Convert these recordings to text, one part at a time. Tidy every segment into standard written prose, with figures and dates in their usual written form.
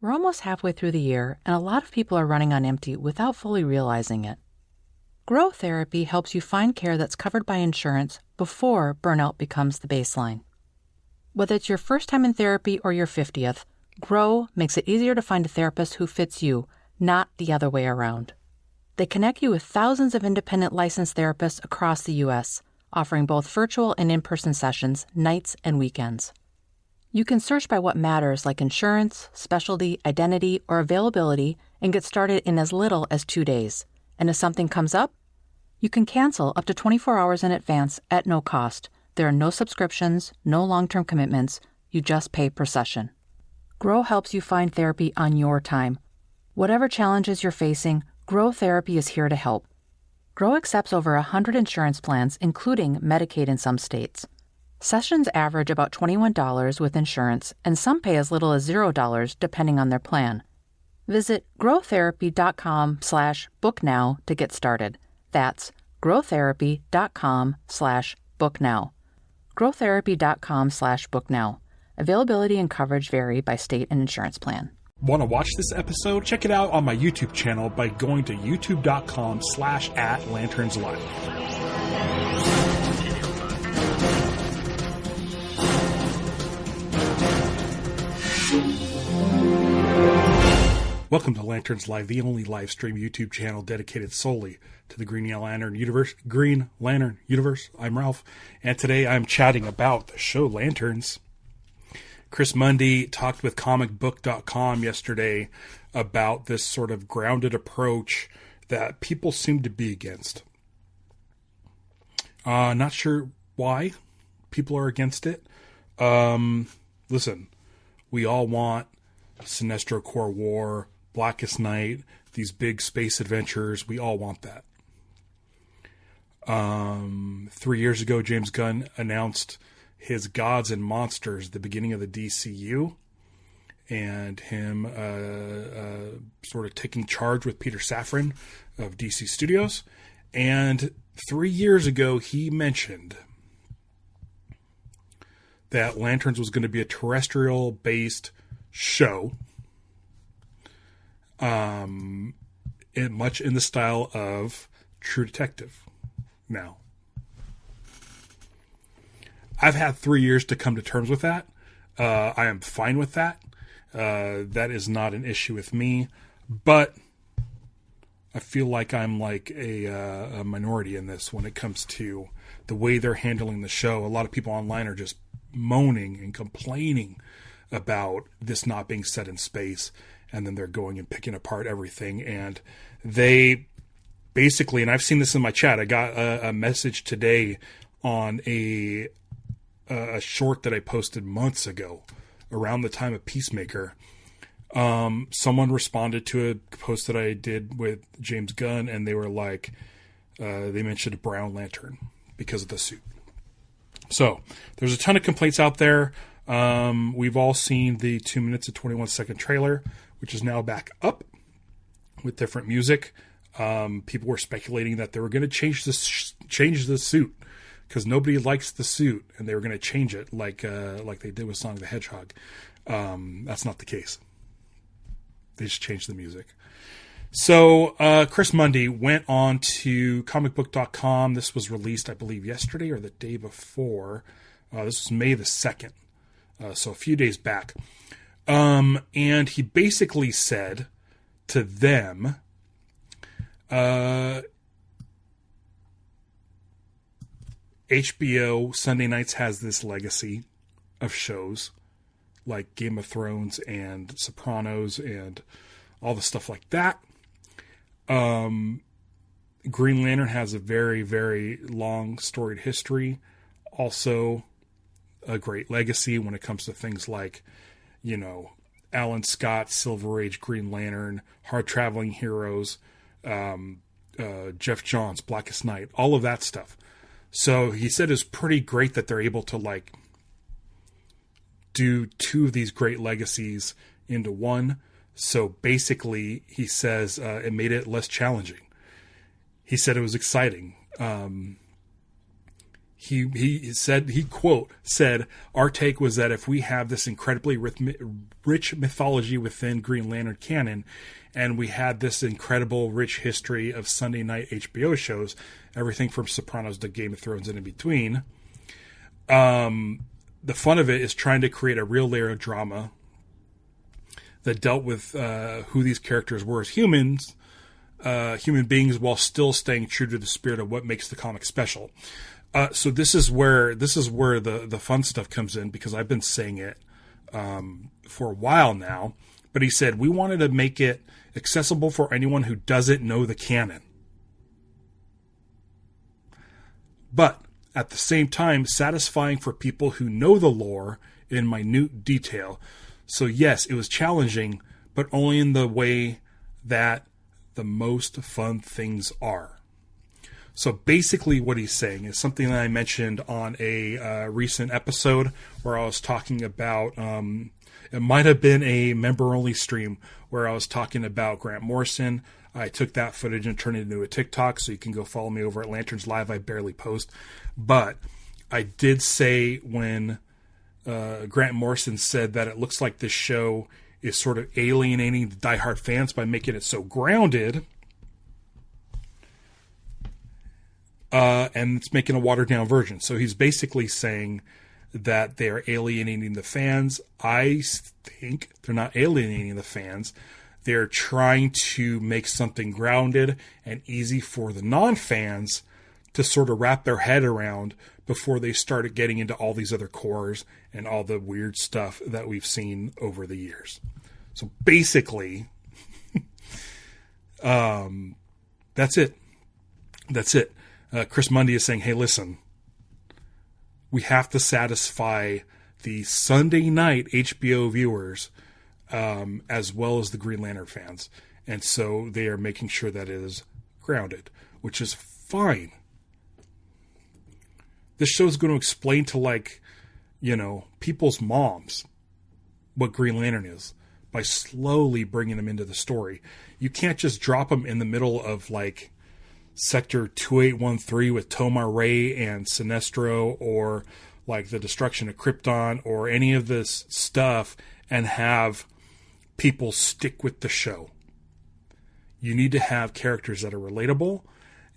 We're almost halfway through the year, and a lot of people are running on empty without fully realizing it. Grow Therapy helps you find care that's covered by insurance before burnout becomes the baseline. Whether it's your first time in therapy or your 50th, Grow makes it easier to find a therapist who fits you, not the other way around. They connect you with thousands of independent licensed therapists across the U.S., offering both virtual and in-person sessions, nights and weekends. You can search by what matters, like insurance, specialty, identity, or availability, and get started in as little as 2 days. And if something comes up, you can cancel up to 24 hours in advance at no cost. There are no subscriptions, no long-term commitments. You just pay per session. Grow helps you find therapy on your time. Whatever challenges you're facing, Grow Therapy is here to help. Grow accepts over 100 insurance plans, including Medicaid in some states. Sessions average about $21 with insurance, and some pay as little as $0 depending on their plan. Visit growtherapy.com/booknow to get started. That's growtherapy.com/booknow. growtherapy.com/booknow. Availability and coverage vary by state and insurance plan. Want to watch this episode? Check it out on my YouTube channel by going to youtube.com/@lanternslive. Welcome to Lanterns Live, the only live stream YouTube channel dedicated solely to the Green Lantern universe. I'm Ralph, and today I'm chatting about the show Lanterns. Chris Mundy talked with comicbook.com yesterday about this sort of grounded approach that people seem to be against. Not sure why people are against it. Listen, we all want Sinestro Corps War, Blackest Night, these big space adventures. We all want that. 3 years ago, James Gunn announced his Gods and Monsters, the beginning of the DCU, and him sort of taking charge with Peter Safran of DC Studios. And 3 years ago, he mentioned that Lanterns was going to be a terrestrial-based show, much in the style of True Detective. Now, I've had 3 years to come to terms with that. I am fine with that. That is not an issue with me, but I feel like I'm like a minority in this when it comes to the way they're handling the show. A lot of people online are just moaning and complaining about this not being set in space, and then they're going and picking apart everything. And they basically, and I've seen this in my chat, I got a message today on a short that I posted months ago around the time of Peacemaker. Someone responded to a post that I did with James Gunn, and they were like, they mentioned a brown lantern because of the suit. So there's a ton of complaints out there. We've all seen the 2 minutes and 21 second trailer, which is now back up with different music. People were speculating that they were going to change the suit because nobody likes the suit, and they were going to change it like they did with Sonic the Hedgehog. That's not the case. They just changed the music. So Chris Mundy went on to comicbook.com. This was released, I believe, yesterday or the day before. This was May the 2nd, so a few days back. And he basically said to them, HBO Sunday nights has this legacy of shows like Game of Thrones and Sopranos and all the stuff like that. Green Lantern has a very, very long storied history. Also a great legacy when it comes to things like, you know, Alan Scott's Silver Age Green Lantern, Hard Traveling Heroes, Jeff Johns' Blackest Night, all of that stuff. So he said it's pretty great that they're able to like do two of these great legacies into one. So basically, he says it made it less challenging. He said it was exciting. he said, he quote said, our take was that if we have this incredibly rich mythology within Green Lantern canon, and we had this incredible rich history of Sunday night HBO shows, everything from Sopranos to Game of Thrones and in between, the fun of it is trying to create a real layer of drama that dealt with who these characters were as human beings, while still staying true to the spirit of what makes the comic special. So this is where the fun stuff comes in, because I've been saying it for a while now. But he said we wanted to make it accessible for anyone who doesn't know the canon, but at the same time satisfying for people who know the lore in minute detail. So yes, it was challenging, but only in the way that the most fun things are. So basically what he's saying is something that I mentioned on a recent episode where I was talking about, it might have been a member-only stream where I was talking about Grant Morrison. I took that footage and turned it into a TikTok, so you can go follow me over at Lanterns Live. I barely post. But I did say when Grant Morrison said that it looks like this show is sort of alienating the diehard fans by making it so grounded, and it's making a watered-down version. So he's basically saying that they are alienating the fans. I think they're not alienating the fans. They're trying to make something grounded and easy for the non-fans to sort of wrap their head around before they started getting into all these other cores and all the weird stuff that we've seen over the years. So basically, that's it. That's it. Chris Mundy is saying, hey, listen, we have to satisfy the Sunday night HBO viewers as well as the Green Lantern fans. And so they are making sure that it is grounded, which is fine. This show is going to explain to, people's moms what Green Lantern is by slowly bringing them into the story. You can't just drop them in the middle of, Sector 2813 with Tomar Ray and Sinestro, or the destruction of Krypton, or any of this stuff, and have people stick with the show. You need to have characters that are relatable,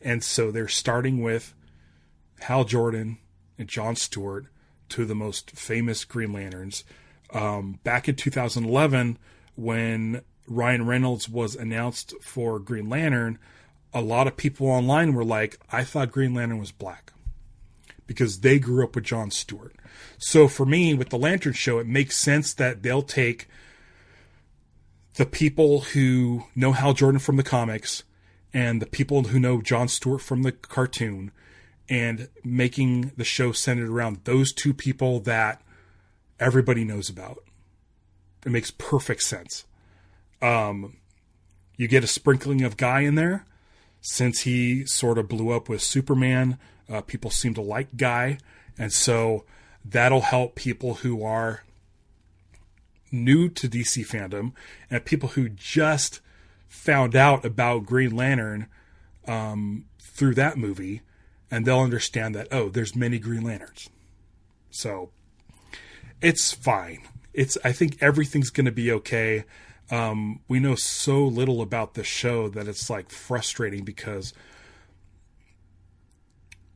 and so they're starting with Hal Jordan and John Stewart, two of the most famous Green Lanterns. Back in 2011, when Ryan Reynolds was announced for Green Lantern, a lot of people online were like, I thought Green Lantern was black, because they grew up with John Stewart. So for me, with the Lantern Show, it makes sense that they'll take the people who know Hal Jordan from the comics and the people who know John Stewart from the cartoon, and making the show centered around those two people that everybody knows about. It makes perfect sense. You get a sprinkling of Guy in there. Since he sort of blew up with Superman, people seem to like Guy. And so that'll help people who are new to DC fandom and people who just found out about Green Lantern through that movie. And they'll understand that, there's many Green Lanterns. So it's fine. I think everything's going to be okay. We know so little about the show that it's frustrating, because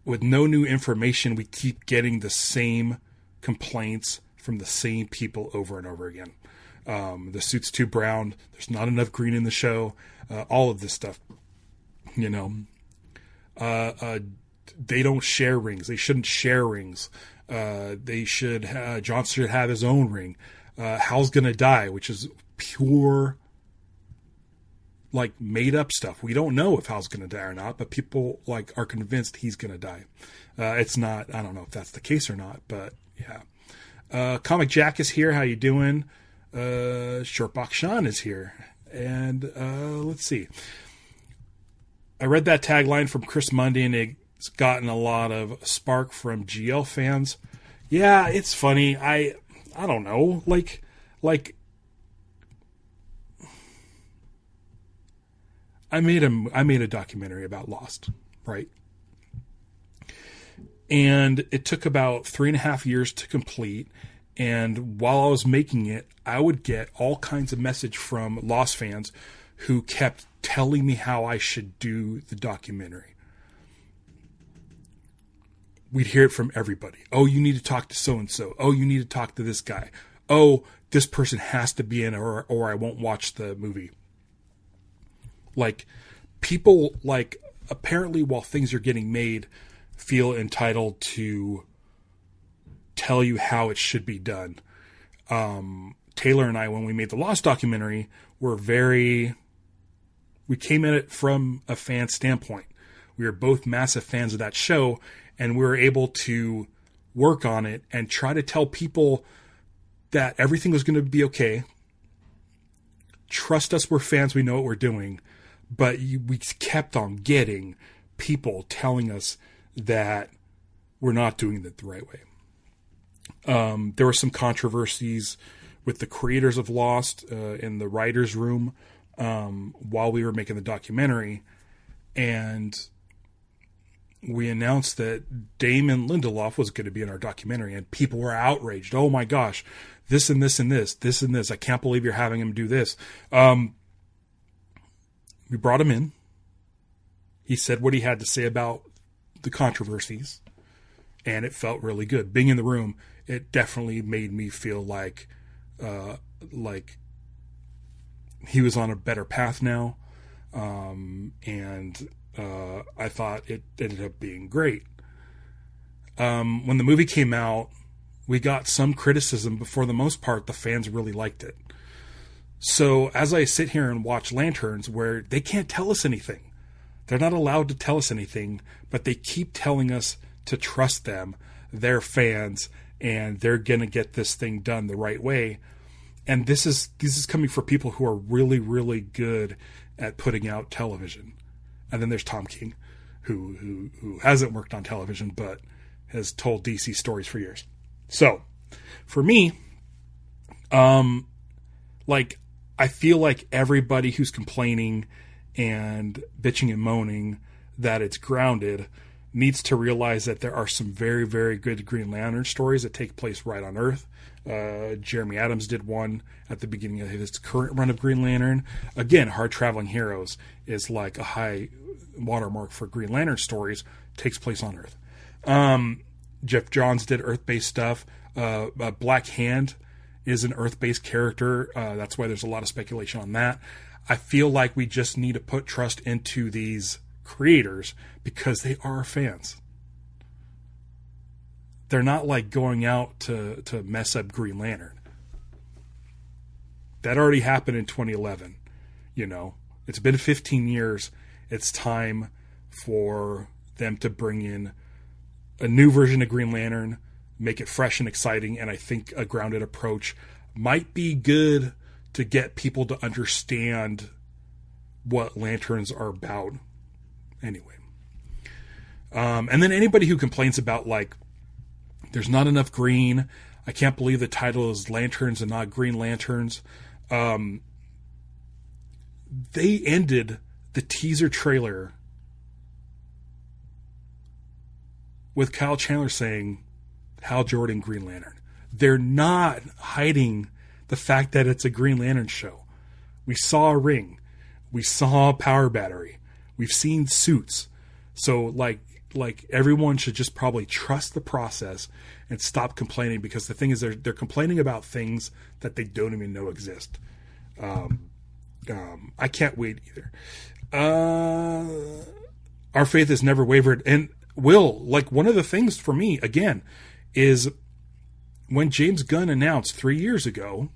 with no new information, we keep getting the same complaints from the same people over and over again. The suit's too brown. There's not enough green in the show. All of this stuff, they don't share rings. They shouldn't share rings. John should have his own ring. Hal's gonna die, which is pure made up stuff. We don't know if Hal's going to die or not, but people are convinced he's going to die. It's not, I don't know if that's the case or not, but yeah. Comic Jack is here. How you doing? Shortbox Sean is here. And let's see. I read that tagline from Chris Mundy, and it's gotten a lot of spark from GL fans. Yeah, it's funny. I don't know. I made a documentary about Lost, right? And it took about 3.5 years to complete. And while I was making it, I would get all kinds of message from Lost fans who kept telling me how I should do the documentary. We'd hear it from everybody. Oh, you need to talk to so-and-so. Oh, you need to talk to this guy. Oh, this person has to be in it or I won't watch the movie. Like, people, like, apparently while things are getting made, feel entitled to tell you how it should be done. Taylor and I, when we made the Lost documentary, we came at it from a fan standpoint. We were both massive fans of that show, and we were able to work on it and try to tell people that everything was going to be okay. Trust us, we're fans, we know what we're doing. But we kept on getting people telling us that we're not doing it the right way. There were some controversies with the creators of Lost in the writer's room while we were making the documentary. And we announced that Damon Lindelof was going to be in our documentary, and people were outraged. Oh my gosh, this and this and this, this and this. I can't believe you're having him do this. We brought him in. He said what he had to say about the controversies, and it felt really good. Being in the room, it definitely made me feel like he was on a better path now. I thought it ended up being great. When the movie came out, we got some criticism, but for the most part, the fans really liked it. So as I sit here and watch Lanterns, where they can't tell us anything, they're not allowed to tell us anything, but they keep telling us to trust them. They're fans, and they're going to get this thing done the right way. And this is coming from people who are really, really good at putting out television. And then there's Tom King, who hasn't worked on television, but has told DC stories for years. So, for me, I feel like everybody who's complaining and bitching and moaning that it's grounded needs to realize that there are some very, very good Green Lantern stories that take place right on Earth. Jeremy Adams did one at the beginning of his current run of Green Lantern. Again, Hard Traveling Heroes is like a high watermark for Green Lantern stories. Takes place on Earth. Jeff Johns did Earth-based stuff. Black Hand is an Earth-based character. That's why there's a lot of speculation on that. I feel like we just need to put trust into these creators because they are fans. They're not like going out to mess up Green Lantern. That already happened in 2011. You know, it's been 15 years. It's time for them to bring in a new version of Green Lantern, make it fresh and exciting. And I think a grounded approach might be good to get people to understand what lanterns are about. Anyway. And then anybody who complains about, like, there's not enough green. I can't believe the title is Lanterns and not Green Lanterns. They ended the teaser trailer with Kyle Chandler saying, Hal Jordan, Green Lantern. They're not hiding the fact that it's a Green Lantern show. We saw a ring. We saw a power battery. We've seen suits. So, like everyone should just probably trust the process and stop complaining, because the thing is they're complaining about things that they don't even know exist. I can't wait either. Our faith has never wavered. And like, one of the things for me, again, is when James Gunn announced 3 years ago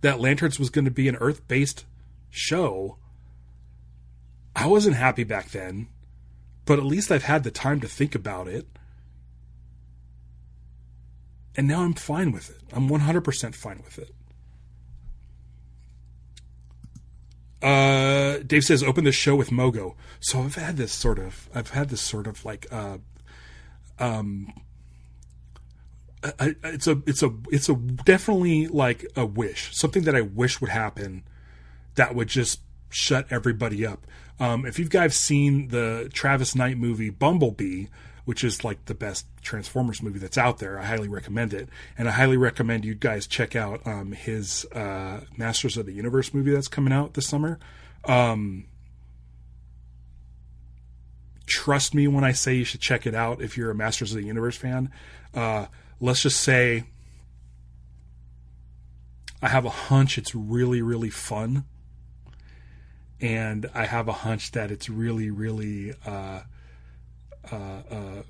that Lanterns was going to be an Earth-based show, I wasn't happy back then, but at least I've had the time to think about it. And now I'm fine with it. I'm 100% fine with it. Dave says, open the show with Mogo. So I've had this sort of like, it's a definitely like a wish, something that I wish would happen that would just shut everybody up. If you guys seen the Travis Knight movie Bumblebee, which is like the best Transformers movie that's out there. I highly recommend it. And I highly recommend you guys check out his Masters of the Universe movie that's coming out this summer. Trust me when I say you should check it out if you're a Masters of the Universe fan. Let's just say I have a hunch it's really, really fun. And I have a hunch that it's really, really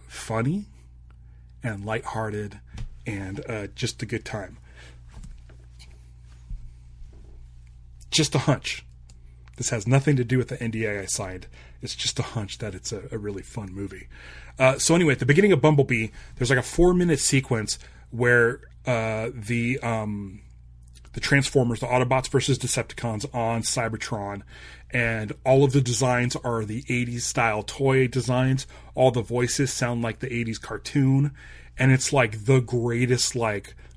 funny and lighthearted and just a good time. Just a hunch. This has nothing to do with the NDA I signed. It's just a hunch that it's a really fun movie. So anyway, at the beginning of Bumblebee, there's like a 4-minute sequence where the Transformers, the Autobots versus Decepticons on Cybertron, and all of the designs are the 80s style toy designs. All the voices sound like the 80s cartoon, and it's like the greatest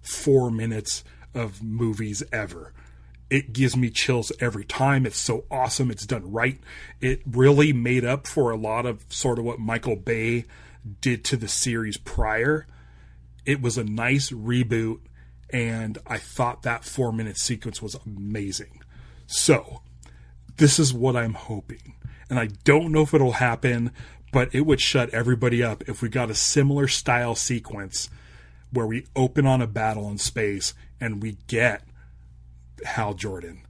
4 minutes of movies ever. It gives me chills every time. It's so awesome. It's done right. It really made up for a lot of sort of what Michael Bay did to the series prior. It was a nice reboot, and I thought that 4-minute sequence was amazing. So, this is what I'm hoping. And I don't know if it'll happen, but it would shut everybody up if we got a similar style sequence where we open on a battle in space and we get Hal Jordan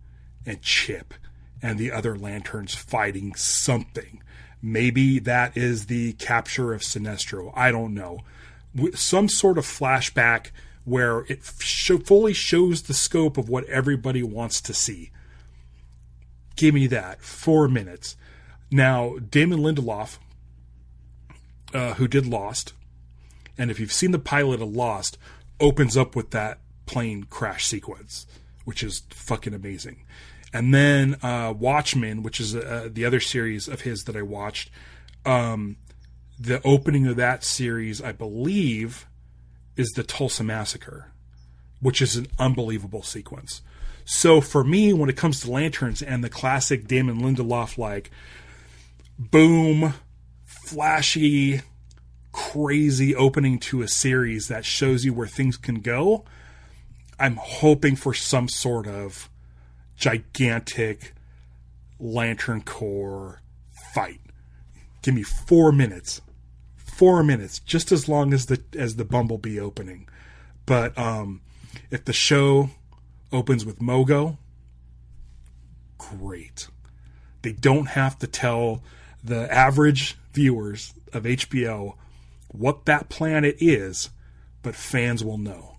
and Chip and the other Lanterns fighting something. Maybe that is the capture of Sinestro. I don't know. Some sort of flashback where it fully shows the scope of what everybody wants to see. Give me that. 4 minutes. Now, Damon Lindelof, who did Lost, and if you've seen the pilot of Lost, opens up with that plane crash sequence, which is fucking amazing. And then Watchmen, which is the other series of his that I watched, the opening of that series, I believe, is the Tulsa Massacre, which is an unbelievable sequence. So for me, when it comes to Lanterns and the classic Damon Lindelof, boom, flashy, crazy opening to a series that shows you where things can go, I'm hoping for some sort of gigantic Lantern Corps fight. Give me 4 minutes. 4 minutes, just as long as the Bumblebee opening. But if the show opens with Mogo, great. They don't have to tell the average viewers of HBO what that planet is, but fans will know.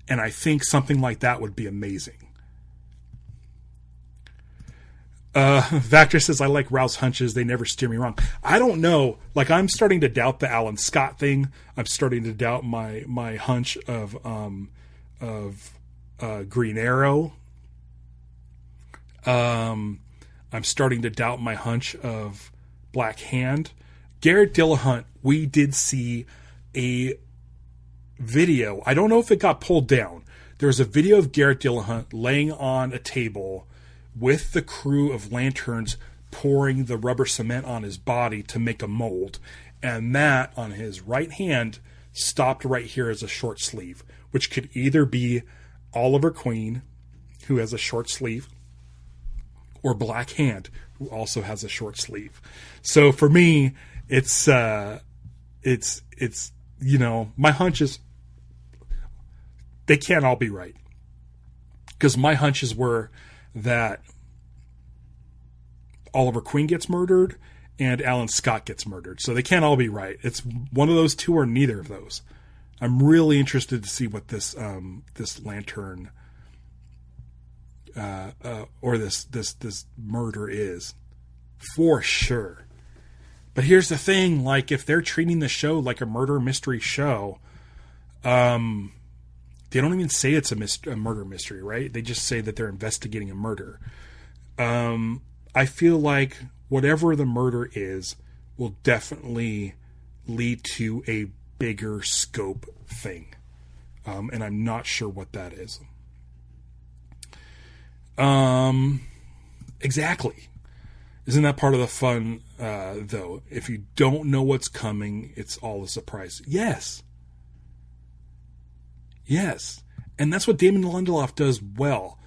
And I think something like that would be amazing. Vactor says, I like Ralph's hunches. They never steer me wrong. I don't know. I'm starting to doubt the Alan Scott thing. I'm starting to doubt my hunch of Green Arrow. I'm starting to doubt my hunch of Black Hand. Garrett Dillahunt, we did see a video. I don't know if it got pulled down. There's a video of Garrett Dillahunt laying on a table with the crew of Lanterns pouring the rubber cement on his body to make a mold. And that, on his right hand, stopped right here as a short sleeve, which could either be Oliver Queen, who has a short sleeve, or Black Hand, who also has a short sleeve. So for me, it's my hunches, they can't all be right. Because my hunches were that Oliver Queen gets murdered and Alan Scott gets murdered. So they can't all be right. It's one of those two or neither of those. I'm really interested to see what this Lantern or this murder is, for sure. But here's the thing: if they're treating the show like a murder mystery show, they don't even say it's a murder mystery, right? They just say that they're investigating a murder. I feel like whatever the murder is will definitely lead to a bigger scope thing. And I'm not sure what that is. Exactly. Isn't that part of the fun, though? If you don't know what's coming, it's all a surprise. Yes. Yes. And that's what Damon Lindelof does well.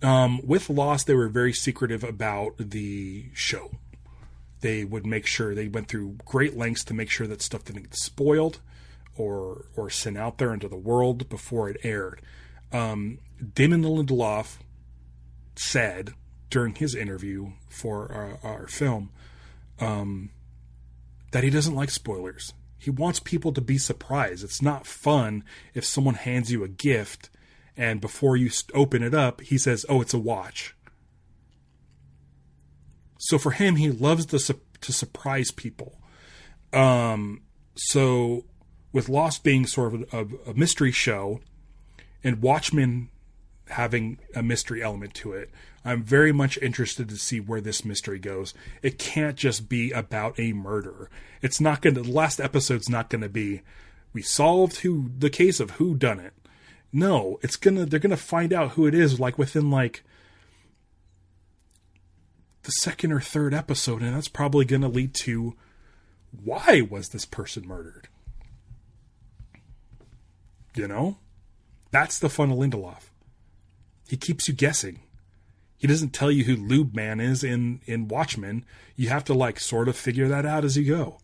With Lost, they were very secretive about the show. They would make sure they went through great lengths to make sure that stuff didn't get spoiled or sent out there into the world before it aired. Damon Lindelof said during his interview for our film that he doesn't like spoilers. He wants people to be surprised. It's not fun if someone hands you a gift and before you open it up, he says, "Oh, it's a watch." So for him, he loves to surprise people. So with Lost being sort of a mystery show and Watchmen having a mystery element to it, I'm very much interested to see where this mystery goes. It can't just be about a murder. It's not going to, the last episode's not going to be, we solved the case of who done it. No, they're going to find out who it is like within like the second or third episode. And that's probably going to lead to, why was this person murdered? You know, that's the fun of Lindelof. He keeps you guessing. He doesn't tell you who Lube Man is in Watchmen. You have to like sort of figure that out as you go.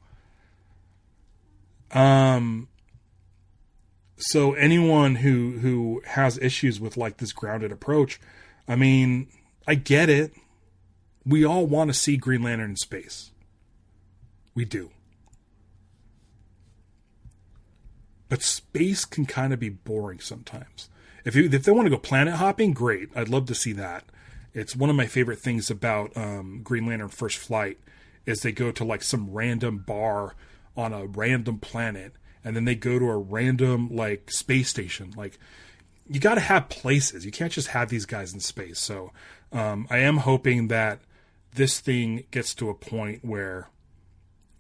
So anyone who has issues with like this grounded approach, I mean, I get it. We all want to see Green Lantern in space. We do. But space can kind of be boring sometimes. If they want to go planet hopping, great. I'd love to see that. It's one of my favorite things about Green Lantern First Flight is they go to like some random bar on a random planet, and then they go to a random like space station. Like, you got to have places. You can't just have these guys in space. So I am hoping that this thing gets to a point where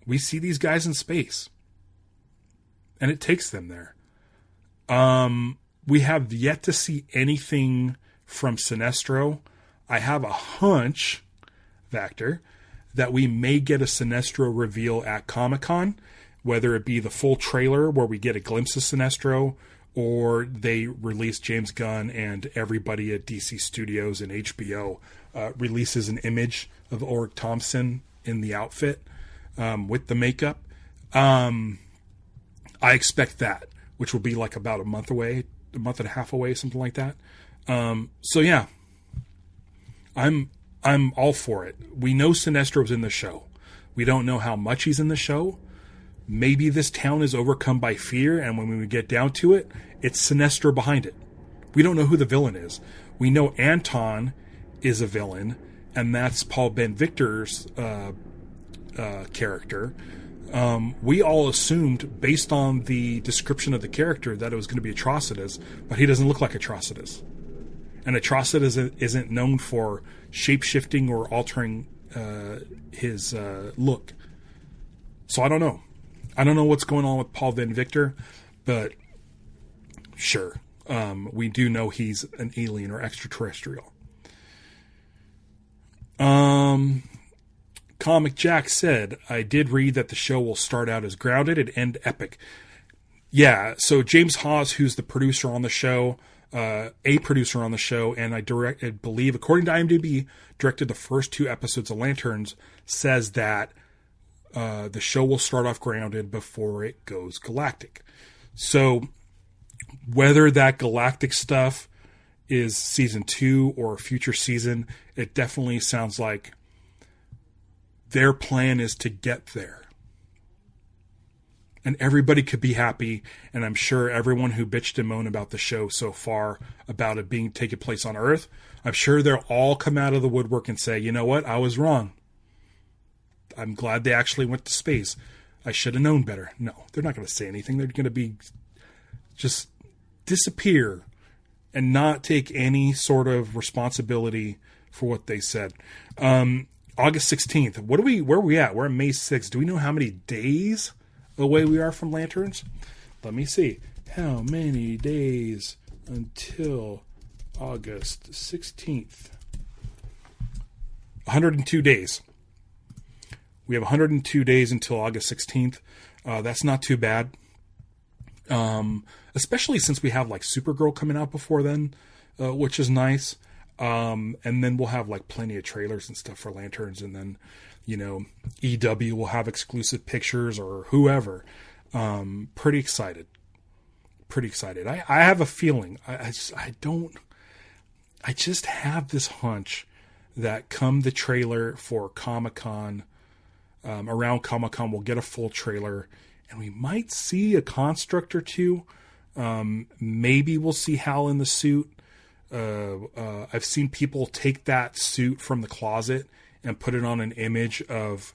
we see these guys in space, and it takes them there. We have yet to see anything from Sinestro. I have a hunch, Vactor, that we may get a Sinestro reveal at Comic-Con, whether it be the full trailer where we get a glimpse of Sinestro, or they release James Gunn and everybody at DC Studios and HBO releases an image of Ulrich Thompson in the outfit with the makeup. I expect that, which will be like about a month and a half away, something like that. So yeah, I'm all for it. We know Sinestro's in the show. We don't know how much he's in the show. Maybe this town is overcome by fear, and when we get down to it, it's Sinestro behind it. We don't know who the villain is. We know Anton is a villain, and that's Paul Ben-Victor's character. We all assumed, based on the description of the character, that it was going to be Atrocitus, but he doesn't look like Atrocitus. And Atrocitus isn't known for shape-shifting or altering his look. So I don't know. I don't know what's going on with Paul Ben-Victor, but sure. We do know he's an alien or extraterrestrial. Comic Jack said, I did read that the show will start out as grounded and end epic. Yeah, so James Hawes, who's the producer on the show, a producer on the show, and I believe, according to IMDb, directed the first 2 episodes of Lanterns, says that the show will start off grounded before it goes galactic. So whether that galactic stuff is season 2 or a future season, it definitely sounds like their plan is to get there. And everybody could be happy, and I'm sure everyone who bitched and moaned about the show so far, about it being taking place on Earth, I'm sure they'll all come out of the woodwork and say, you know what, I was wrong. I'm glad they actually went to space. I should have known better. No, they're not going to say anything. They're going to be just disappear and not take any sort of responsibility for what they said. August 16th. Where are we at? We're at May 6th. Do we know how many days away we are from Lanterns? Let me see. How many days until August 16th? 102 days. We have 102 days until August 16th. That's not too bad. Especially since we have like Supergirl coming out before then, which is nice. And then we'll have like plenty of trailers and stuff for Lanterns. And then, EW will have exclusive pictures or whoever. Pretty excited. I have a feeling. I just have this hunch that come the trailer for Comic-Con, around Comic-Con, we'll get a full trailer and we might see a Construct or two. Maybe we'll see Hal in the suit. I've seen people take that suit from the closet and put it on an image of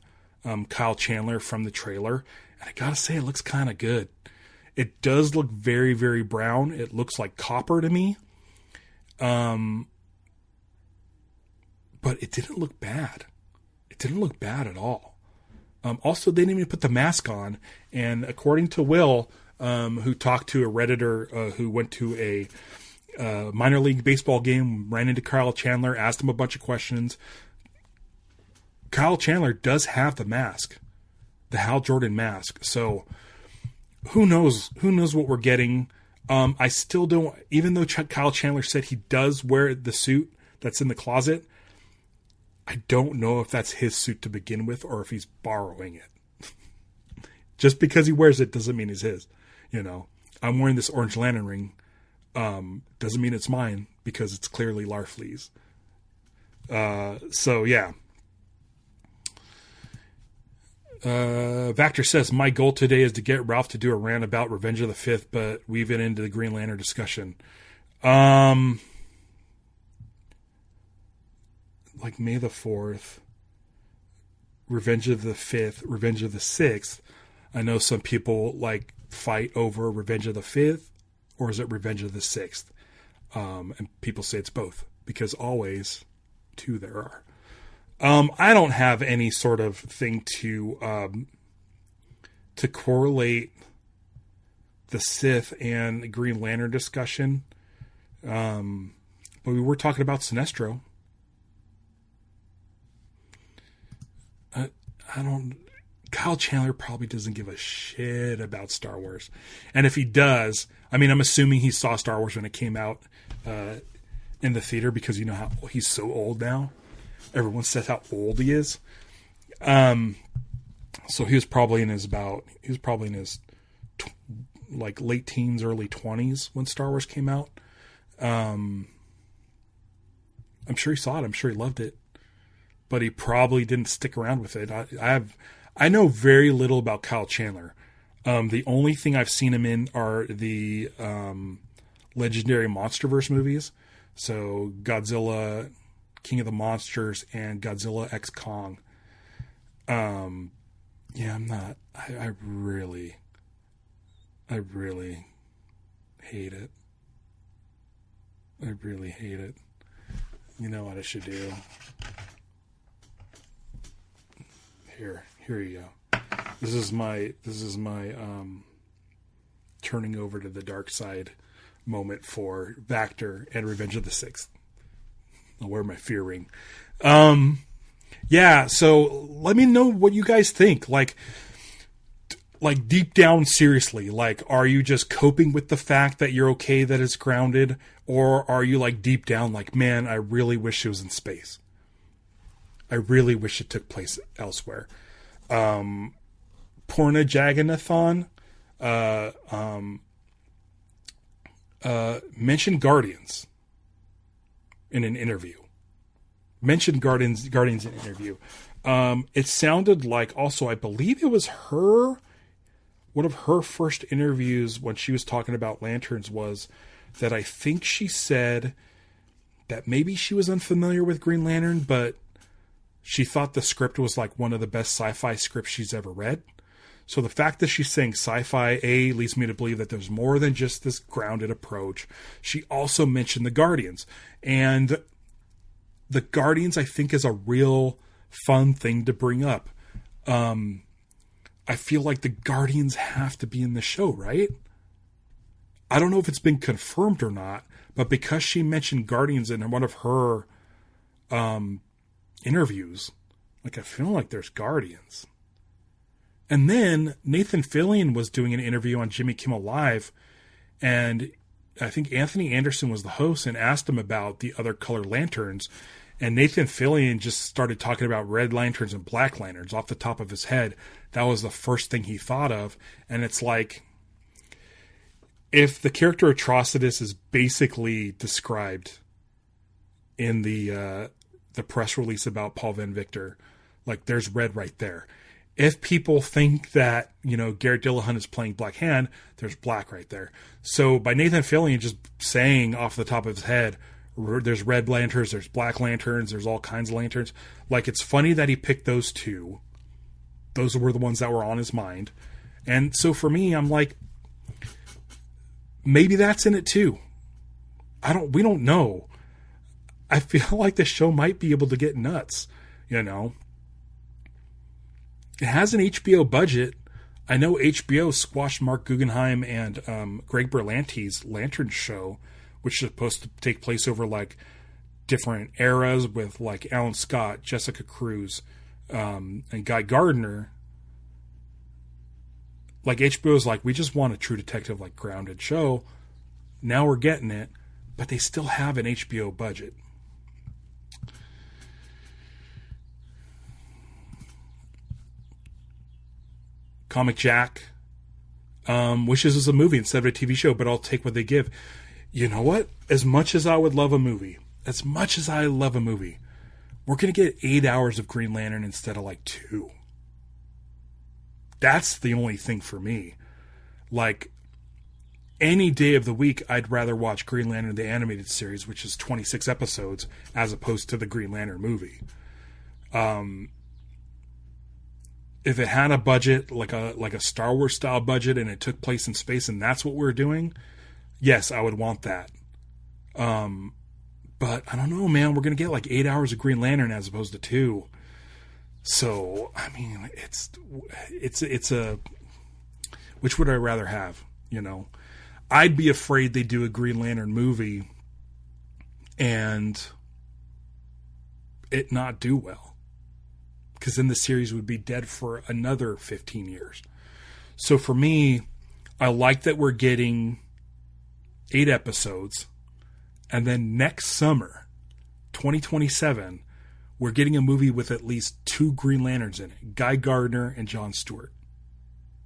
Kyle Chandler from the trailer. And I gotta say, it looks kind of good. It does look very, very brown. It looks like copper to me. But it didn't look bad. It didn't look bad at all. Also, they didn't even put the mask on. And according to Will, who talked to a Redditor who went to a minor league baseball game, ran into Kyle Chandler, asked him a bunch of questions. Kyle Chandler does have the mask, the Hal Jordan mask. So who knows what we're getting. I still don't, even though Kyle Chandler said he does wear the suit that's in the closet, I don't know if that's his suit to begin with or if he's borrowing it. Just because he wears it doesn't mean it's his. I'm wearing this Orange Lantern ring. Doesn't mean it's mine because it's clearly Larflee's. So yeah. Vactor says, my goal today is to get Ralph to do a rant about Revenge of the Fifth, but weave it into the Green Lantern discussion. Like May the 4th, Revenge of the 5th, Revenge of the 6th. I know some people like fight over Revenge of the 5th, or is it Revenge of the 6th? And people say it's both, because always two there are. I don't have any sort of thing to correlate the Sith and Green Lantern discussion. But we were talking about Sinestro. Kyle Chandler probably doesn't give a shit about Star Wars. And if he does, I'm assuming he saw Star Wars when it came out in the theater, because you know how he's so old now. Everyone says how old he is. So he was probably in his like late teens, early 20s when Star Wars came out. I'm sure he saw it. I'm sure he loved it, but he probably didn't stick around with it. I know very little about Kyle Chandler. The only thing I've seen him in are the Legendary Monsterverse movies. So Godzilla, King of the Monsters, and Godzilla X Kong. I really hate it. I really hate it. You know what I should do? Here you go. This is my turning over to the dark side moment for Vactor and Revenge of the Sixth. I'll wear my fear ring. Yeah, so let me know what you guys think. Like deep down, seriously, like, are you just coping with the fact that you're okay that it's grounded? Or are you like deep down, like, man, I really wish it was in space. I really wish it took place elsewhere. Porna Jagannathon mentioned Guardians in an interview. Mentioned Guardians in an interview. It sounded like, also, I believe it was one of her first interviews when she was talking about Lanterns, was that I think she said that maybe she was unfamiliar with Green Lantern, but she thought the script was like one of the best sci-fi scripts she's ever read. So the fact that she's saying sci-fi, leads me to believe that there's more than just this grounded approach. She also mentioned the Guardians. And the Guardians, I think, is a real fun thing to bring up. I feel like the Guardians have to be in the show, right? I don't know if it's been confirmed or not, but because she mentioned Guardians in one of her interviews, Like, I feel like there's Guardians. And then Nathan Fillion was doing an interview on Jimmy Kimmel Live, and I think Anthony Anderson was the host and asked him about the other color lanterns. And Nathan Fillion just started talking about red lanterns and black lanterns off the top of his head. That was the first thing he thought of. And it's like, if the character Atrocitus is basically described in the press release about Paul Van Victor, like, there's red right there. If people think that, Garrett Dillahunt is playing Black Hand, there's black right there. So by Nathan Fillion just saying off the top of his head, there's red lanterns, there's black lanterns, there's all kinds of lanterns. Like, it's funny that he picked those two. Those were the ones that were on his mind. And so for me, I'm like, maybe that's in it too. We don't know. I feel like the show might be able to get nuts, It has an HBO budget. I know HBO squashed Mark Guggenheim and Greg Berlanti's Lantern show, which is supposed to take place over like different eras with like Alan Scott, Jessica Cruz, and Guy Gardner. Like, HBO's like, we just want a True Detective, like, grounded show. Now we're getting it, but they still have an HBO budget. Comic Jack wishes it was a movie instead of a TV show, but I'll take what they give. You know what? As much as I love a movie, we're going to get 8 hours of Green Lantern instead of like 2. That's the only thing for me. Like, any day of the week, I'd rather watch Green Lantern, the animated series, which is 26 episodes, as opposed to the Green Lantern movie. If it had a budget, like a Star Wars style budget, and it took place in space, and that's what we're doing, yes, I would want that. But I don't know, man. We're gonna get like 8 hours of Green Lantern as opposed to 2. So I mean, it's a. Which would I rather have? I'd be afraid they do a Green Lantern movie and it not do well, because then the series would be dead for another 15 years. So for me, I like that we're getting 8 episodes, and then next summer, 2027, we're getting a movie with at least 2 Green Lanterns in it, Guy Gardner and Jon Stewart.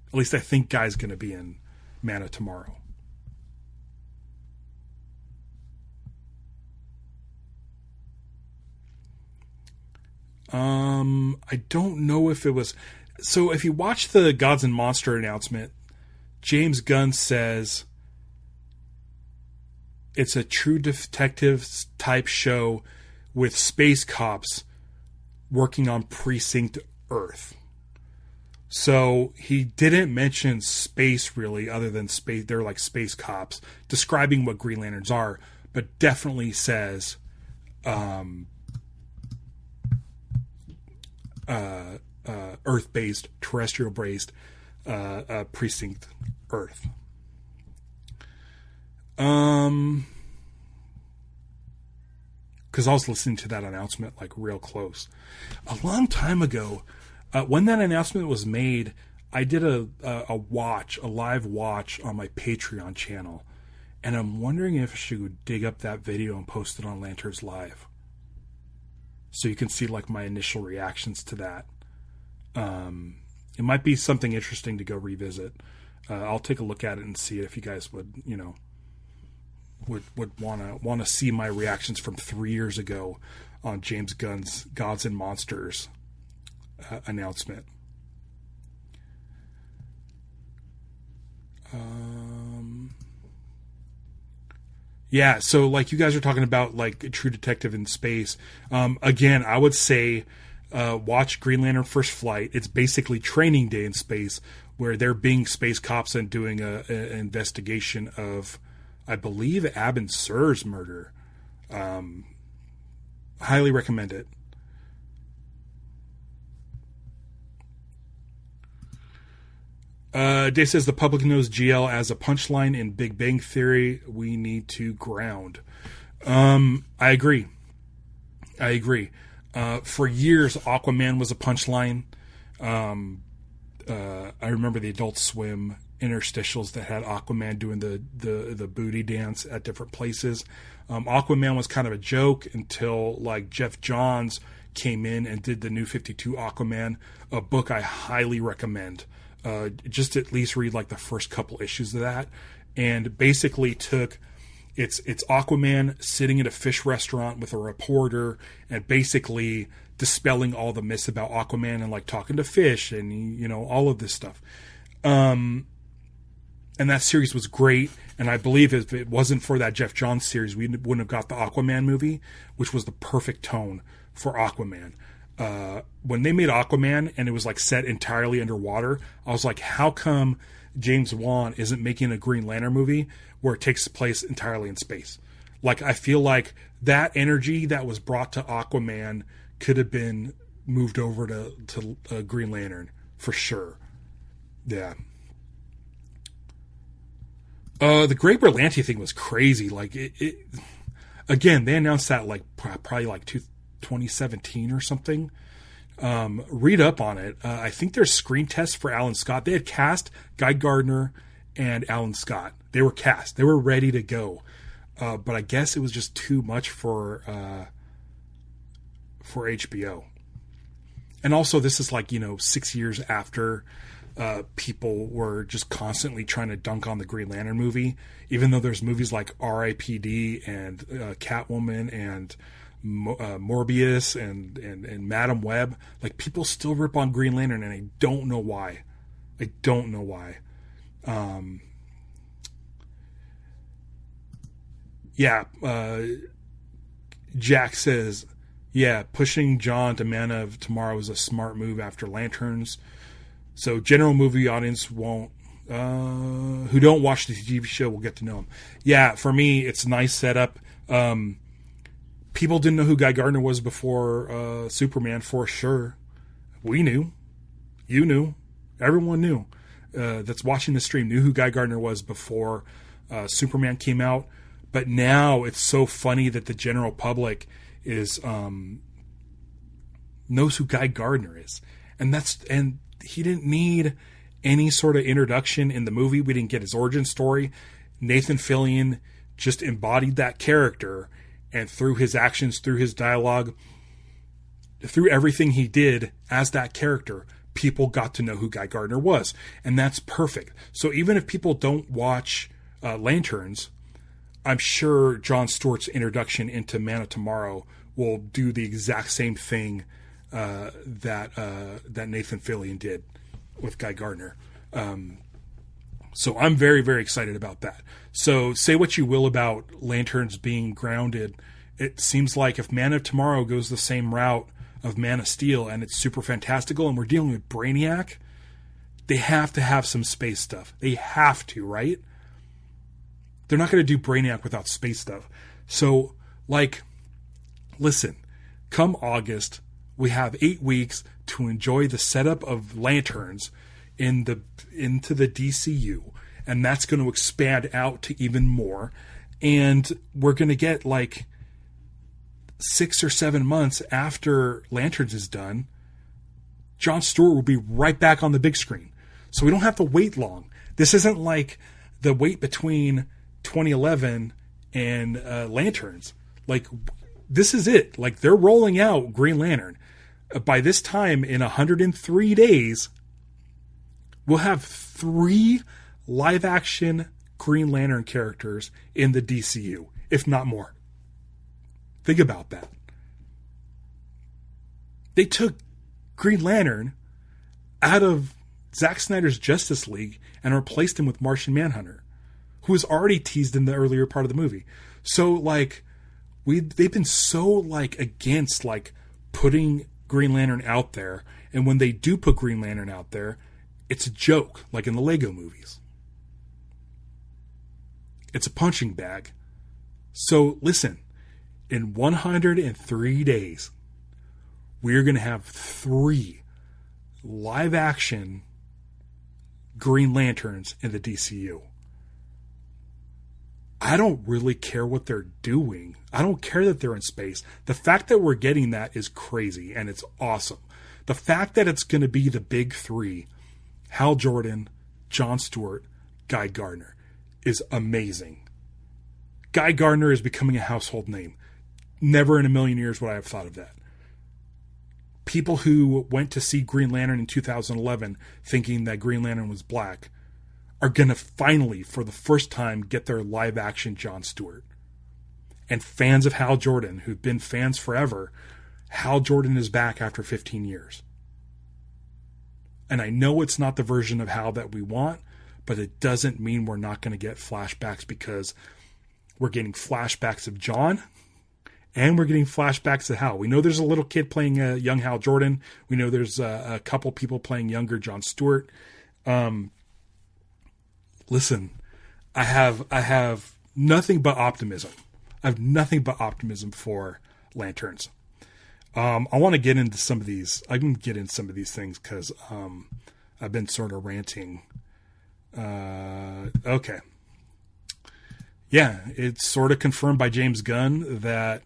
At least I think Guy's going to be in Man of Tomorrow. I don't know if it was... So if you watch the Gods and Monster announcement, James Gunn says it's a True Detective type show with space cops working on Precinct Earth. So he didn't mention space really, other than space. They're like space cops describing what Green Lanterns are, but definitely says Earth-based, terrestrial-based Precinct Earth. Because I was listening to that announcement like real close. A long time ago, when that announcement was made, I did a live watch on my Patreon channel. And I'm wondering if I should dig up that video and post it on Lanterns Live, so you can see like my initial reactions to that. It might be something interesting to go revisit. I'll take a look at it and see if you guys would want to see my reactions from 3 years ago on James Gunn's Gods and Monsters announcement. Yeah, so like you guys are talking about like True Detective in space. Again, I would say watch Green Lantern First Flight. It's basically Training Day in space, where they're being space cops and doing an investigation of, I believe, Abin Sur's murder. Highly recommend it. Dave says the public knows GL as a punchline in Big Bang Theory. We need to ground. I agree. For years, Aquaman was a punchline. I remember the Adult Swim interstitials that had Aquaman doing the booty dance at different places. Aquaman was kind of a joke until like Jeff Johns came in and did the New 52 Aquaman, a book I highly recommend. Just at least read like the first couple issues of that, and basically took it's Aquaman sitting at a fish restaurant with a reporter and basically dispelling all the myths about Aquaman and like talking to fish and, you know, all of this stuff. And that series was great. And I believe if it wasn't for that Jeff Johns series, we wouldn't have got the Aquaman movie, which was the perfect tone for Aquaman. When they made Aquaman and it was like set entirely underwater, I was like, how come James Wan isn't making a Green Lantern movie where it takes place entirely in space? Like, I feel like that energy that was brought to Aquaman could have been moved over to Green Lantern for sure. Yeah. The Great Berlanti thing was crazy. Like it again, they announced that like probably like 2017 or something. Read up on it. I think there's screen tests for Alan Scott. They had cast Guy Gardner and Alan Scott. They were cast. They were ready to go. But I guess it was just too much for HBO. And also this is like, 6 years after people were just constantly trying to dunk on the Green Lantern movie, even though there's movies like R.I.P.D. and Catwoman and Morbius and Madam Web. Like, people still rip on Green Lantern, and I don't know why. Jack says, pushing John to Man of Tomorrow is a smart move after Lanterns. So general movie audience won't, who don't watch the TV show will get to know him. Yeah, for me, it's a nice setup. People didn't know who Guy Gardner was before Superman, for sure. We knew. You knew. Everyone knew. That's watching the stream knew who Guy Gardner was before Superman came out. But now it's so funny that the general public is knows who Guy Gardner is. And he didn't need any sort of introduction in the movie. We didn't get his origin story. Nathan Fillion just embodied that character, and through his actions, through his dialogue, through everything he did as that character, people got to know who Guy Gardner was. And that's perfect. So even if people don't watch Lanterns, I'm sure Jon Stewart's introduction into Man of Tomorrow will do the exact same thing that Nathan Fillion did with Guy Gardner. So I'm very, very excited about that. So say what you will about Lanterns being grounded. It seems like if Man of Tomorrow goes the same route of Man of Steel and it's super fantastical and we're dealing with Brainiac, they have to have some space stuff. They have to, right? They're not going to do Brainiac without space stuff. So, listen, come August, we have 8 weeks to enjoy the setup of Lanterns into the DCU, and that's going to expand out to even more. And we're going to get 6 or 7 months after Lanterns is done, Jon Stewart will be right back on the big screen. So we don't have to wait long. This isn't like the wait between 2011 and Lanterns. This is it. They're rolling out Green Lantern. By this time, in 103 days, we'll have 3 live-action Green Lantern characters in the DCU, if not more. Think about that. They took Green Lantern out of Zack Snyder's Justice League and replaced him with Martian Manhunter, who was already teased in the earlier part of the movie. So, they've been so, against, putting Green Lantern out there. And when they do put Green Lantern out there, it's a joke, like in the Lego movies. It's a punching bag. So, listen, in 103 days, we're going to have 3 live-action Green Lanterns in the DCU. I don't really care what they're doing. I don't care that they're in space. The fact that we're getting that is crazy, and it's awesome. The fact that it's going to be the big three, Hal Jordan, Jon Stewart, Guy Gardner, is amazing. Guy Gardner is becoming a household name. Never in a million years would I have thought of that. People who went to see Green Lantern in 2011 thinking that Green Lantern was black are going to finally, for the first time, get their live-action Jon Stewart. And fans of Hal Jordan, who've been fans forever, Hal Jordan is back after 15 years. And I know it's not the version of Hal that we want, but it doesn't mean we're not going to get flashbacks, because we're getting flashbacks of Jon, and we're getting flashbacks of Hal. We know there's a little kid playing young Hal Jordan. We know there's a couple people playing younger Jon Stewart. Listen, I have nothing but optimism. I have nothing but optimism for Lanterns. I want to get into some of these. I can get into some of these things because I've been sort of ranting. Okay. Yeah, it's sort of confirmed by James Gunn that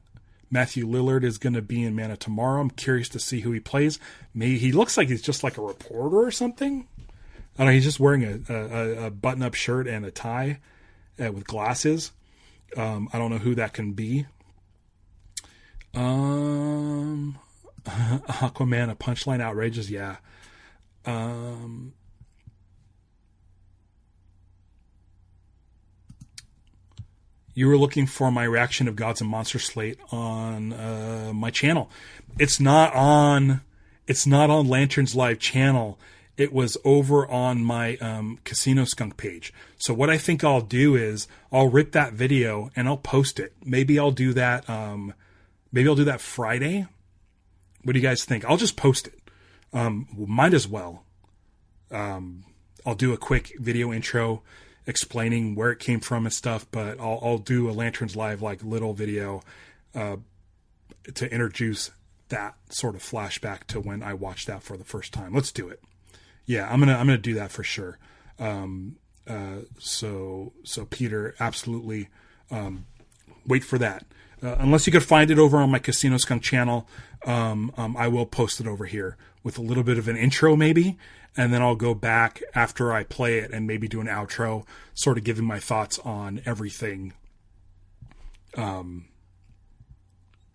Matthew Lillard is going to be in Man of Tomorrow. I'm curious to see who he plays. Maybe he looks like he's just like a reporter or something. I don't know, he's just wearing a button-up shirt and a tie with glasses. I don't know who that can be. Aquaman, a punchline, outrageous, yeah. You were looking for my reaction of Gods and Monsters slate on my channel. It's not on Lantern's live channel. It was over on my CasinoSkunk page. So what I think I'll do is I'll rip that video and I'll post it. Maybe I'll do that. Maybe I'll do that Friday. What do you guys think? I'll just post it. Might as well. I'll do a quick video intro explaining where it came from and stuff. But I'll do a Lanterns Live like little video to introduce that sort of flashback to when I watched that for the first time. Let's do it. Yeah, I'm gonna do that for sure. So Peter, absolutely, wait for that. Unless you could find it over on my CasinoSkunk channel, I will post it over here with a little bit of an intro maybe, and then I'll go back after I play it and maybe do an outro, sort of giving my thoughts on everything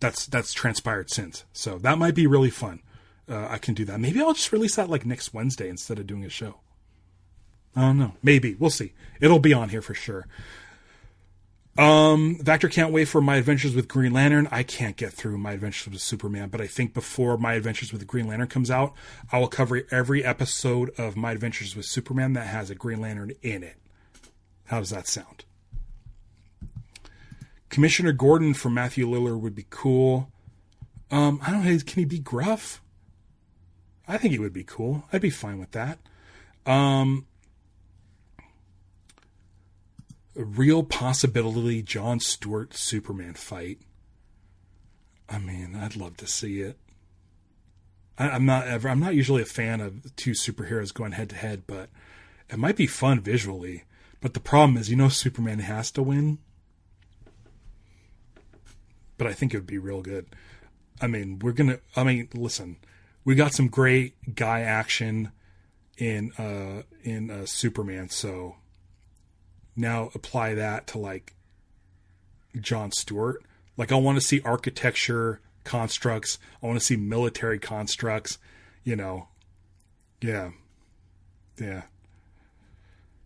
that's transpired since. So that might be really fun. I can do that. Maybe I'll just release that like next Wednesday instead of doing a show. I don't know. Maybe. We'll see. It'll be on here for sure. Vector can't wait for My Adventures with Green Lantern. I can't get through My Adventures with Superman, but I think before My Adventures with the Green Lantern comes out, I will cover every episode of My Adventures with Superman that has a Green Lantern in it. How does that sound? Commissioner Gordon from Matthew Lillard would be cool. I don't know. Can he be gruff? I think he would be cool. I'd be fine with that. A real possibility Jon Stewart Superman fight. I mean, I'd love to see it. I'm not usually a fan of two superheroes going head to head, but it might be fun visually. But the problem is, Superman has to win. But I think it would be real good. I mean, listen, we got some great guy action in Superman, so now apply that to like Jon Stewart. Like I want to see architecture constructs. I want to see military constructs, Yeah. Yeah,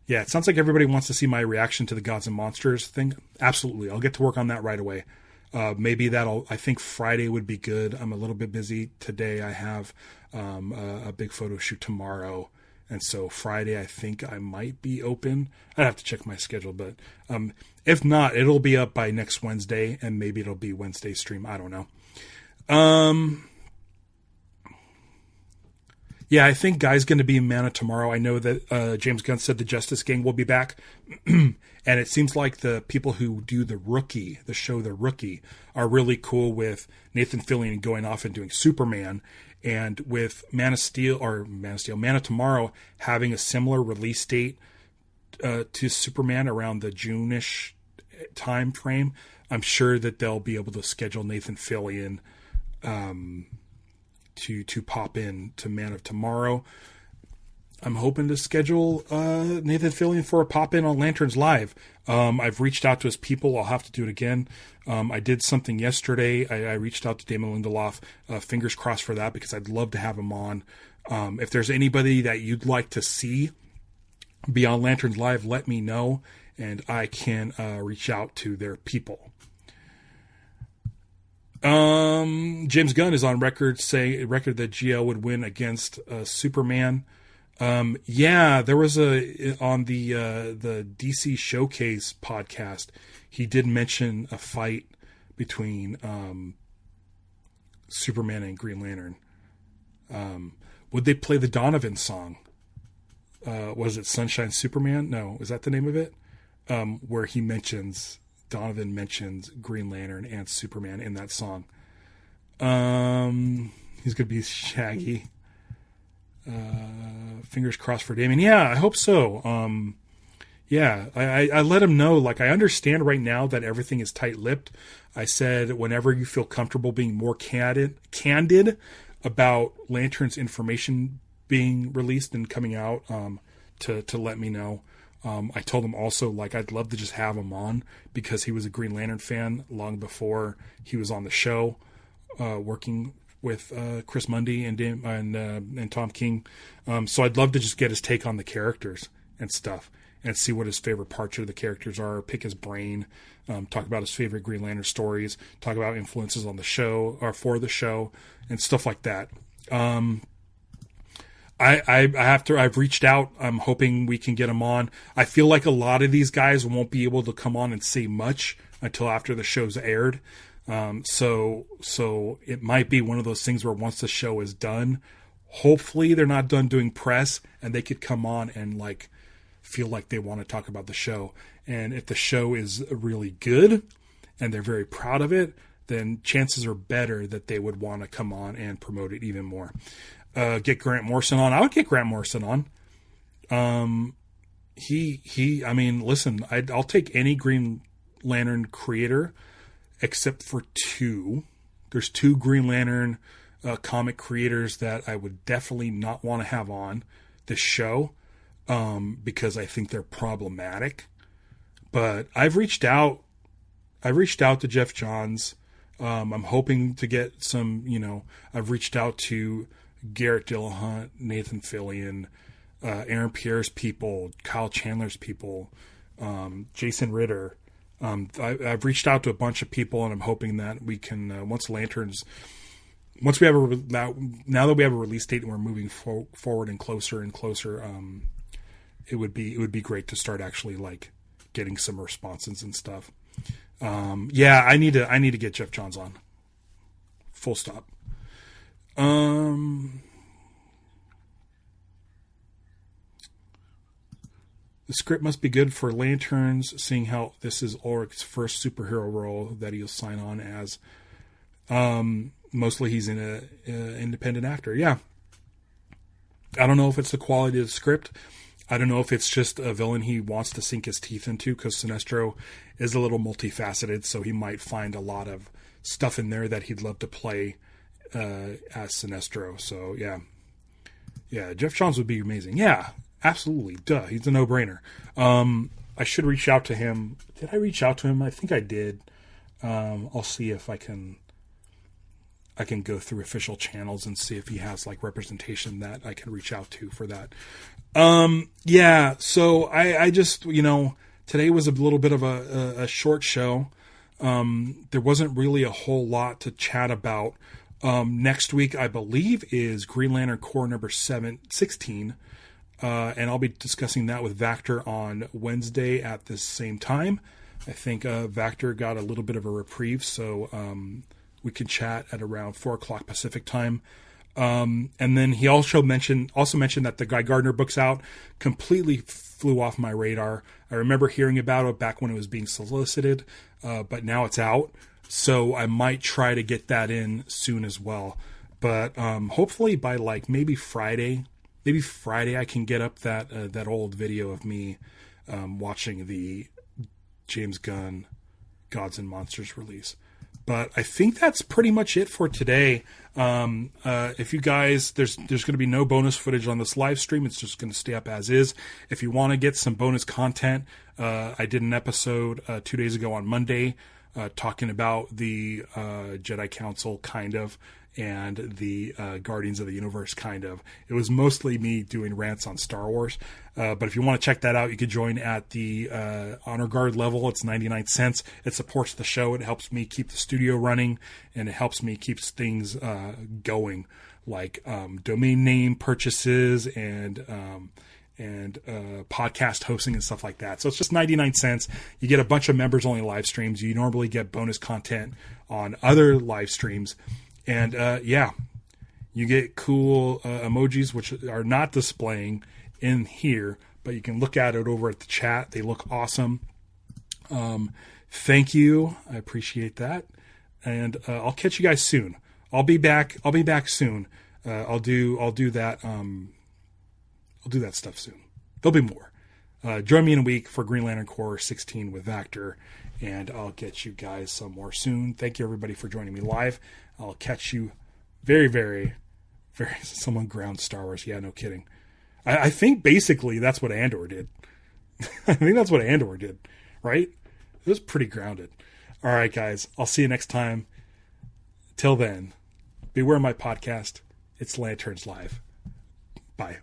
it sounds like everybody wants to see my reaction to the Gods and Monsters thing. Absolutely. I'll get to work on that right away. Maybe I think Friday would be good. I'm a little bit busy today. I have a big photo shoot tomorrow. And so Friday, I think I might be open. I'd have to check my schedule, but if not, it'll be up by next Wednesday, and maybe it'll be Wednesday stream. I don't know. Yeah, I think Guy's going to be in Mana tomorrow. I know that James Gunn said the Justice Gang will be back. And it seems like the people who do the show The Rookie, are really cool with Nathan Fillion going off and doing Superman. And with Mana Tomorrow having a similar release date to Superman around the June-ish time frame, I'm sure that they'll be able to schedule Nathan Fillion to pop in to Man of Tomorrow. I'm hoping to schedule Nathan Fillion for a pop in on Lanterns Live. I've reached out to his people. I'll have to do it again. I did something yesterday. I reached out to Damon Lindelof. Fingers crossed for that, because I'd love to have him on. If there's anybody that you'd like to see be on Lanterns Live, let me know, and I can reach out to their people. James Gunn is on record that GL would win against Superman. Yeah, there was on the DC Showcase podcast, he did mention a fight between Superman and Green Lantern. Would they play the Donovan song? Was it Sunshine Superman? No, is that the name of it? Where Donovan mentions Green Lantern and Superman in that song. He's going to be Shaggy. Fingers crossed for Damien. Yeah, I hope so. Yeah, I let him know, like, I understand right now that everything is tight-lipped. I said, whenever you feel comfortable being more candid about Lantern's information being released and coming out, to let me know. I told him also, like, I'd love to just have him on, because he was a Green Lantern fan long before he was on the show, working with Chris Mundy and Tom King. So I'd love to just get his take on the characters and stuff, and see what his favorite parts of the characters are, pick his brain, talk about his favorite Green Lantern stories, talk about influences on the show or for the show, and stuff like that. I've reached out. I'm hoping we can get him on. I feel like a lot of these guys won't be able to come on and say much until after the show's aired. So it might be one of those things where once the show is done, hopefully they're not done doing press and they could come on and, like, feel like they want to talk about the show. And if the show is really good and they're very proud of it, then chances are better that they would want to come on and promote it even more. Get Grant Morrison on. I would get Grant Morrison on. I mean, listen, I'll take any Green Lantern creator except for two. There's two Green Lantern comic creators that I would definitely not want to have on this show, because I think they're problematic. But I've reached out to Jeff Johns. I'm hoping to get some, I've reached out to Garrett Dillahunt, Nathan Fillion, Aaron Pierre's people, Kyle Chandler's people, Jason Ritter. I've reached out to a bunch of people, and I'm hoping that we can, now that we have a release date and we're moving forward and closer, it would be great to start actually, like, getting some responses and stuff. Yeah, I need to get Jeff Johns on. Full stop. The script must be good for Lanterns, seeing how this is Ulrich's first superhero role that he'll sign on as. Mostly he's an independent actor. Yeah. I don't know if it's the quality of the script. I don't know if it's just a villain he wants to sink his teeth into, because Sinestro is a little multifaceted, so he might find a lot of stuff in there that he'd love to play as Sinestro. So, yeah. Yeah, Jeff Johns would be amazing. Yeah, absolutely. Duh, he's a no-brainer. I should reach out to him. Did I reach out to him? I think I did. I'll see if I can go through official channels and see if he has, like, representation that I can reach out to for that. Yeah, so I just, today was a little bit of a short show. There wasn't really a whole lot to chat about. Next week, I believe, is Green Lantern Corps number 16. And I'll be discussing that with Vactor on Wednesday at the same time. I think Vactor got a little bit of a reprieve, so we can chat at around 4 o'clock Pacific time. And then he also mentioned that the Guy Gardner book's out. Completely flew off my radar. I remember hearing about it back when it was being solicited, but now it's out. So I might try to get that in soon as well. But hopefully by, like, maybe Friday I can get up that old video of me watching the James Gunn Gods and Monsters release. But I think that's pretty much it for today. If you guys, there's going to be no bonus footage on this live stream. It's just going to stay up as is. If you want to get some bonus content, I did an episode 2 days ago on Mundy talking about the Jedi Council, kind of, and the Guardians of the Universe, kind of. It was mostly me doing rants on Star Wars. But if you want to check that out, you could join at the Honor Guard level. It's 99 cents. It supports the show. It helps me keep the studio running, and it helps me keep things going, like domain name purchases and podcast hosting and stuff like that. So it's just 99 cents. You get a bunch of members only live streams. You normally get bonus content on other live streams. And you get cool emojis, which are not displaying in here, but you can look at it over at the chat. They look awesome. Thank you. I appreciate that. And I'll catch you guys soon. I'll be back soon. I'll do that. I'll do that stuff soon. There'll be more. Join me in a week for Green Lantern Corps 16 with Vactor, and I'll get you guys some more soon. Thank you, everybody, for joining me live. I'll catch you very, very, very... Someone ground Star Wars. Yeah, no kidding. I think basically that's what Andor did. I think that's what Andor did, right? It was pretty grounded. All right, guys. I'll see you next time. Till then, beware my podcast. It's Lanterns Live. Bye.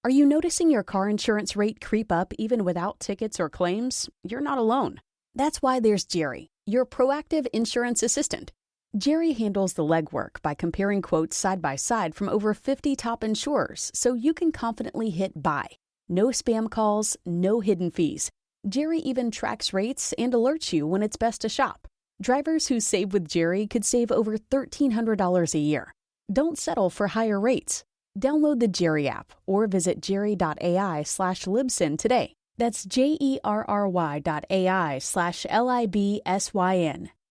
Are you noticing your car insurance rate creep up even without tickets or claims? You're not alone. That's why there's Jerry, your proactive insurance assistant. Jerry handles the legwork by comparing quotes side by side from over 50 top insurers so you can confidently hit buy. No spam calls, no hidden fees. Jerry even tracks rates and alerts you when it's best to shop. Drivers who save with Jerry could save over $1,300 a year. Don't settle for higher rates. Download the Jerry app or visit jerry.ai/libsyn today. That's jerry.ai/libsyn.